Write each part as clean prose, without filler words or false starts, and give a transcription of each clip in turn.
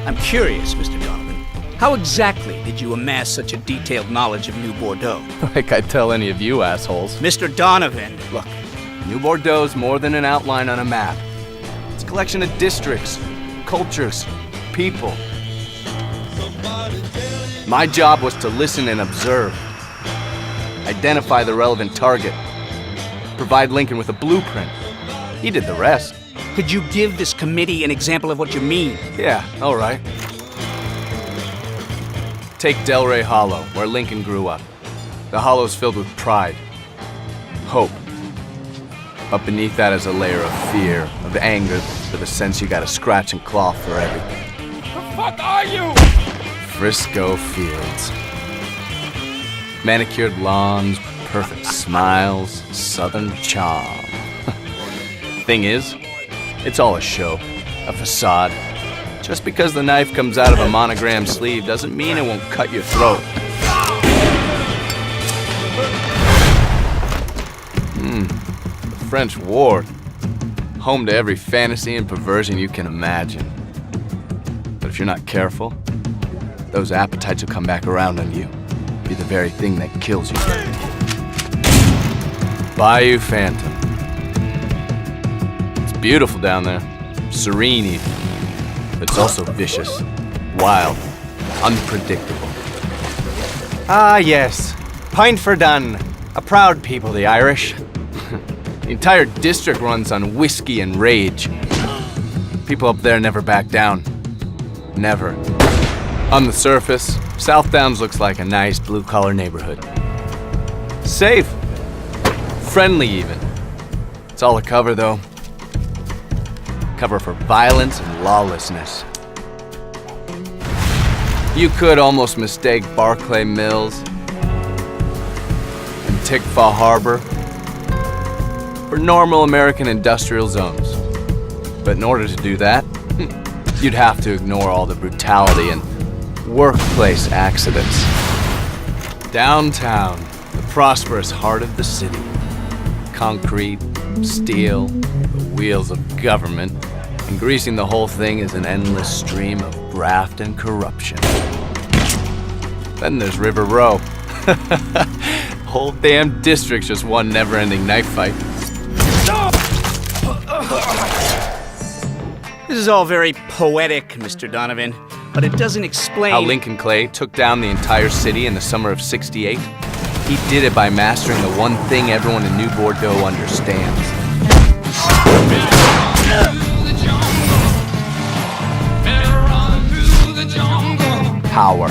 I'm curious, Mr. Donovan. How exactly did you amass such a detailed knowledge of New Bordeaux? Like I'd tell any of you assholes. Mr. Donovan, Look, New Bordeaux's more than an outline on a map. It's a collection of districts, cultures, people. My job was to listen and observe, identify the relevant target, provide Lincoln with a blueprint. He did the rest. could you give this committee an example of what you mean? Yeah, all right. Take Delray Hollow, where Lincoln grew up. The hollow's filled with pride, hope. Up beneath that is a layer of fear, of anger, for the sense you gotta scratch and claw for everything. The fuck are you? Frisco Fields. Manicured lawns, perfect smiles, southern charm. Thing is, it's all a show, a facade. Just because the knife comes out of a monogram sleeve doesn't mean it won't cut your throat. The French Ward. Home to every fantasy and perversion you can imagine. But if you're not careful, those appetites will come back around on you. Be the very thing that kills you. Bayou Phantom. It's beautiful down there. Serene even. But it's also vicious, wild, unpredictable. Ah, yes. Pint for done. A proud people, the Irish. The entire district runs on whiskey and rage. People up there never back down. Never. On the surface, South Downs looks like a nice blue-collar neighborhood. Safe. Friendly, even. It's all a cover, though. Cover for violence and lawlessness. You could almost mistake Barclay Mills and Tikva Harbor for normal American industrial zones. But in order to do that, you'd have to ignore all the brutality and workplace accidents. Downtown, the prosperous heart of the city. Concrete, steel, the wheels of government, and greasing the whole thing is an endless stream of graft and corruption. Then there's River Row. Whole damn district's just one never-ending knife fight. This is all very poetic, Mr. Donovan, but it doesn't explain How Lincoln Clay took down the entire city in the summer of '68. He did it by mastering the one thing everyone in New Bordeaux understands. Power.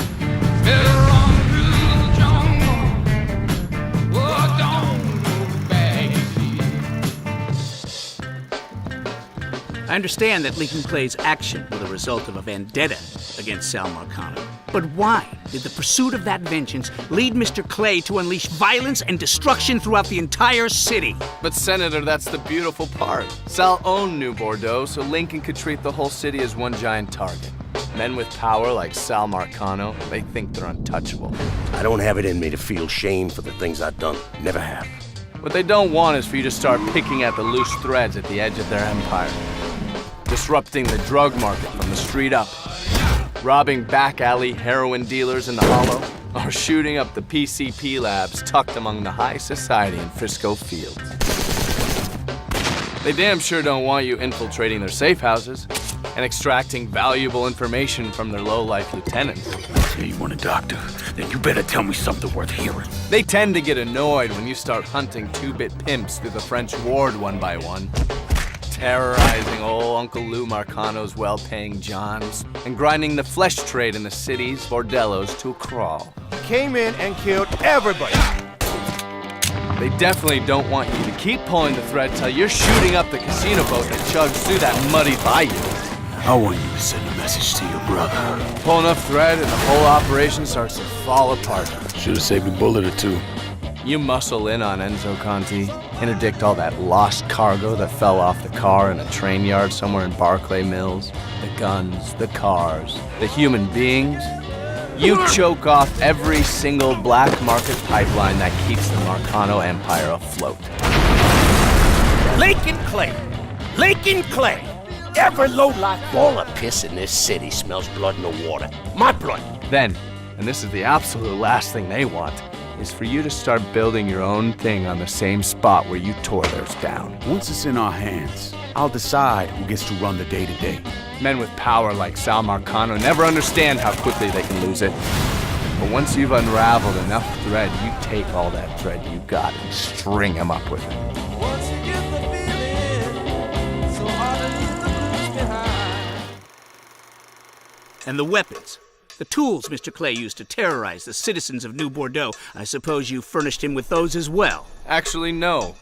I understand that Lincoln Clay's action was the result of a vendetta against Sal Marcano. But why did the pursuit of that vengeance lead Mr. Clay to unleash violence and destruction throughout the entire city? But Senator, that's the beautiful part. Sal owned New Bordeaux, so Lincoln could treat the whole city as one giant target. Men with power like Sal Marcano, they think they're untouchable. I don't have it in me to feel shame for the things I've done. Never have. What they don't want is for you to start picking at the loose threads at the edge of their empire. Disrupting the drug market from the street up. Robbing back alley heroin dealers in the hollow. Or shooting up the PCP labs tucked among the high society in Frisco Fields. They damn sure don't want you infiltrating their safe houses and extracting valuable information from their low-life lieutenants. Say you want a doctor, then you better tell me something worth hearing. They tend to get annoyed when you start hunting two-bit pimps through the French Ward one by one. Terrorizing old Uncle Lou Marcano's well-paying Johns, and grinding the flesh trade in the city's bordellos to a crawl. Came in and killed everybody. They definitely don't want you to keep pulling the thread till you're shooting up the casino boat that chugs through that muddy bayou. I want you to send a message to your brother. Pull enough thread and the whole operation starts to fall apart. Should've saved a bullet or two. You muscle in on Enzo Conti, interdict all that lost cargo that fell off the car in a train yard somewhere in Barclay Mills, the guns, the cars, the human beings. You choke off every single black market pipeline that keeps the Marcano empire afloat. Lincoln Clay. Lincoln Clay. Every lowlife ball of piss in this city smells blood in the water. My blood. Then, and this is the absolute last thing they want, is for you to start building your own thing on the same spot where you tore theirs down. Once it's in our hands, I'll decide who gets to run the day-to-day. Men with power like Sal Marcano never understand how quickly they can lose it. But once you've unraveled enough thread, you take all that thread you got and string them up with it. And the weapons, the tools Mr. Clay used to terrorize the citizens of New Bordeaux, I suppose you furnished him with those as well. Actually, no.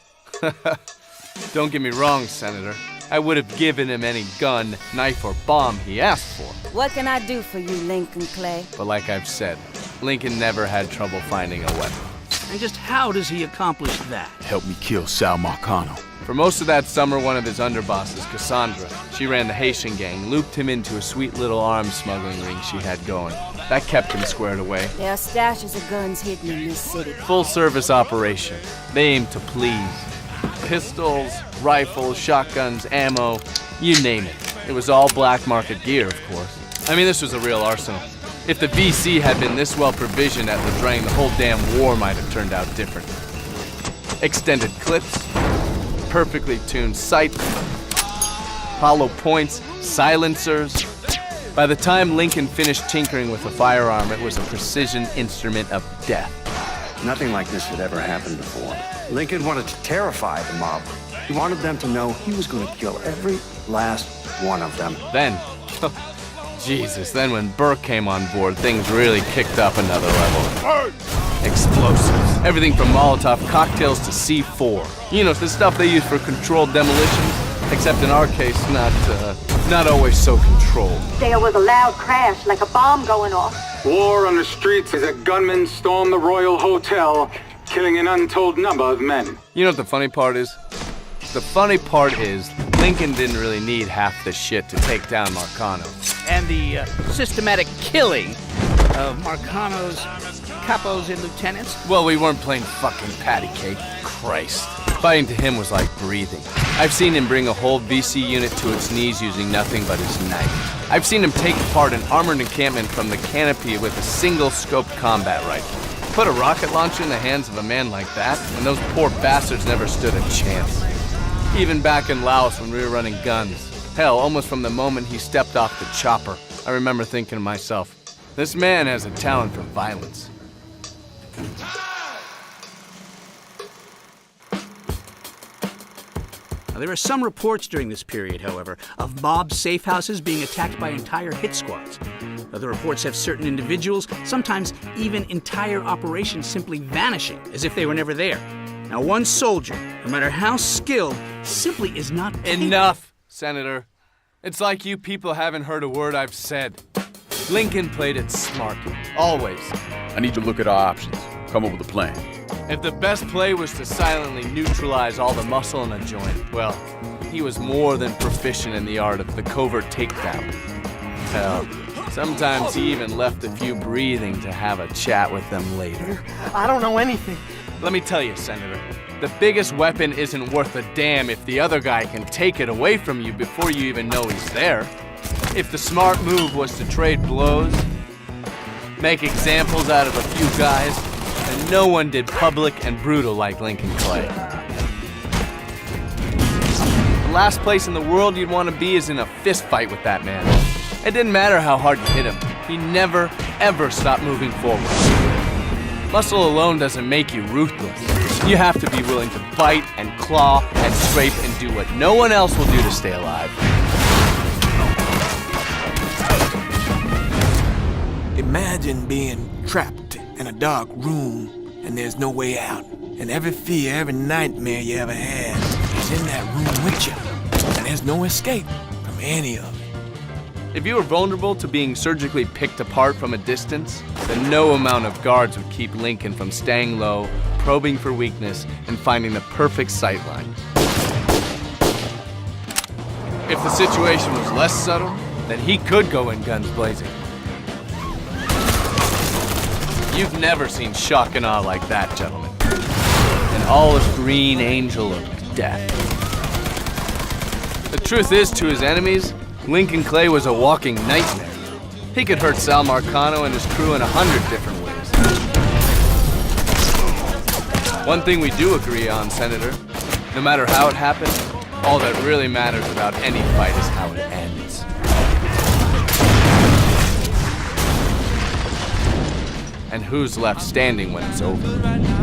Don't get me wrong, Senator. I would have given him any gun, knife, or bomb he asked for. What can I do for you, Lincoln Clay? But like I've said, Lincoln never had trouble finding a weapon. And just how does he accomplish that? Help me kill Sal Marcano. For most of that summer, one of his underbosses, Cassandra, she ran the Haitian gang, looped him into a sweet little arms smuggling ring she had going. That kept him squared away. There are stashes of guns hidden in this city. Full-service operation. They aim to please. Pistols, rifles, shotguns, ammo, you name it. It was all black market gear, of course. I mean, this was a real arsenal. If the VC had been this well provisioned at Lagrange, the whole damn war might have turned out different. Extended clips, perfectly tuned sights, hollow points, silencers. By the time Lincoln finished tinkering with the firearm, it was a precision instrument of death. Nothing like this had ever happened before. Lincoln wanted to terrify the mob. He wanted them to know he was going to kill every last one of them. Then, Jesus, then when Burke came on board, things really kicked up another level. Explosives. Everything from Molotov cocktails to C4. You know, the stuff they use for controlled demolitions. Except in our case, not always so controlled. There was a loud crash, like a bomb going off. War on the streets as a gunman stormed the Royal Hotel, killing an untold number of men. You know what the funny part is? The funny part is, Lincoln didn't really need half the shit to take down Marcano. And the systematic killing of Marcano's capos and lieutenants? Well, we weren't playing fucking patty cake. Christ. Fighting to him was like breathing. I've seen him bring a whole VC unit to its knees using nothing but his knife. I've seen him take apart an armored encampment from the canopy with a single-scoped combat rifle. Put a rocket launcher in the hands of a man like that, and those poor bastards never stood a chance. Even back in Laos when we were running guns. Hell, almost from the moment he stepped off the chopper, I remember thinking to myself, this man has a talent for violence. Now, there are some reports during this period, however, of mob safe houses being attacked by entire hit squads. Other reports have certain individuals, sometimes even entire operations, simply vanishing as if they were never there. Now, one soldier, no matter how skilled, simply is not capable. Enough, Senator. It's like you people haven't heard a word I've said. Lincoln played it smart, always. I need to look at our options. Come up with a plan. If the best play was to silently neutralize all the muscle in a joint, well, he was more than proficient in the art of the covert takedown. Hell, sometimes he even left a few breathing to have a chat with them later. I don't know anything. Let me tell you, Senator, the biggest weapon isn't worth a damn if the other guy can take it away from you before you even know he's there. If the smart move was to trade blows, make examples out of a few guys, and no one did public and brutal like Lincoln Clay. The last place in the world you'd want to be is in a fist fight with that man. It didn't matter how hard you hit him. He never, ever stopped moving forward. Muscle alone doesn't make you ruthless. You have to be willing to bite and claw and scrape and do what no one else will do to stay alive. Imagine being trapped in a dark room and there's no way out. And every fear, every nightmare you ever had is in that room with you. And there's no escape from any of it. If you were vulnerable to being surgically picked apart from a distance, then no amount of guards would keep Lincoln from staying low, probing for weakness, and finding the perfect sightline. If the situation was less subtle, then he could go in guns blazing. You've never seen shock and awe like that, gentlemen. An olive green angel of death. The Truth is, to his enemies, Lincoln Clay was a walking nightmare. He could hurt Sal Marcano and his crew in 100 different ways. One thing we do agree on, Senator, no matter how it happened, all that really matters about any fight is how it ends. And who's left standing when it's over.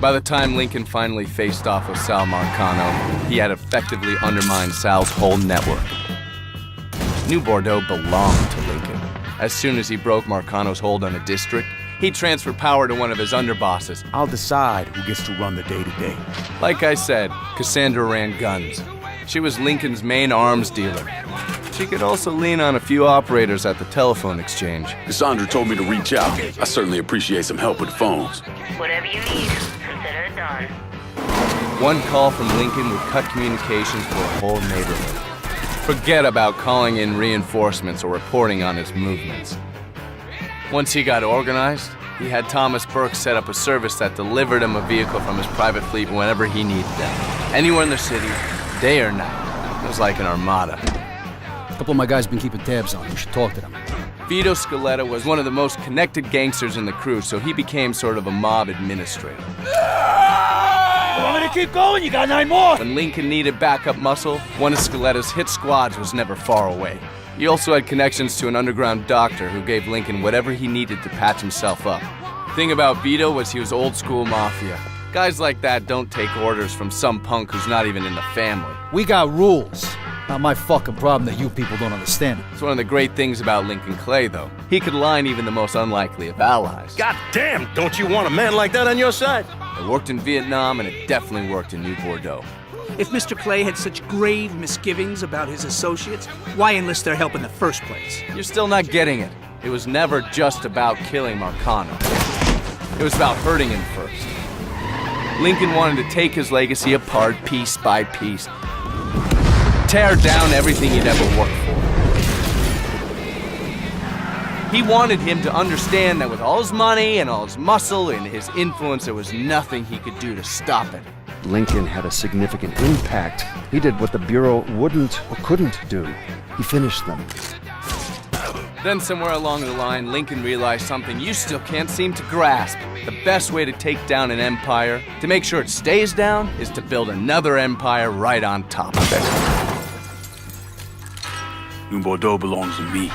By the time Lincoln finally faced off with Sal Marcano, he had effectively undermined Sal's whole network. New Bordeaux belonged to Lincoln. As soon as he broke Marcano's hold on a district, he transferred power to one of his underbosses. I'll decide who gets to run the day-to-day. Like I said, Cassandra ran guns. She was Lincoln's main arms dealer. She could also lean on a few operators at the telephone exchange. Cassandra told me to reach out. I certainly appreciate some help with the phones. Whatever you need, consider it done. One call from Lincoln would cut communications for a whole neighborhood. Forget about calling in reinforcements or reporting on his movements. Once he got organized, he had Thomas Burke set up a service that delivered him a vehicle from his private fleet whenever he needed them. Anywhere in the city, day or night. It was like an armada. A couple of my guys been keeping tabs on him. You should talk to them. Vito Scaletta was one of the most connected gangsters in the crew, so he became sort of a mob administrator. You want me to keep going? You got 9 more! When Lincoln needed backup muscle, one of Scaletta's hit squads was never far away. He also had connections to an underground doctor who gave Lincoln whatever he needed to patch himself up. The thing about Vito was he was old school Mafia. Guys like that don't take orders from some punk who's not even in the family. We got rules. Not my fucking problem that you people don't understand it. It's one of the great things about Lincoln Clay, though. He could line even the most unlikely of allies. God damn, don't you want a man like that on your side? It worked in Vietnam, and it definitely worked in New Bordeaux. If Mr. Clay had such grave misgivings about his associates, why enlist their help in the first place? You're still not getting it. It was never just about killing Marcano. It was about hurting him first. Lincoln wanted to take his legacy apart piece by piece. Tear down everything he'd ever worked for. He wanted him to understand that with all his money and all his muscle and his influence, there was nothing he could do to stop it. Lincoln had a significant impact. He did what the Bureau wouldn't or couldn't do. He finished them. Then somewhere along the line, Lincoln realized something you still can't seem to grasp. The best way to take down an empire, to make sure it stays down, is to build another empire right on top of it. New Bordeaux belongs to me.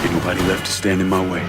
Ain't nobody left to stand in my way.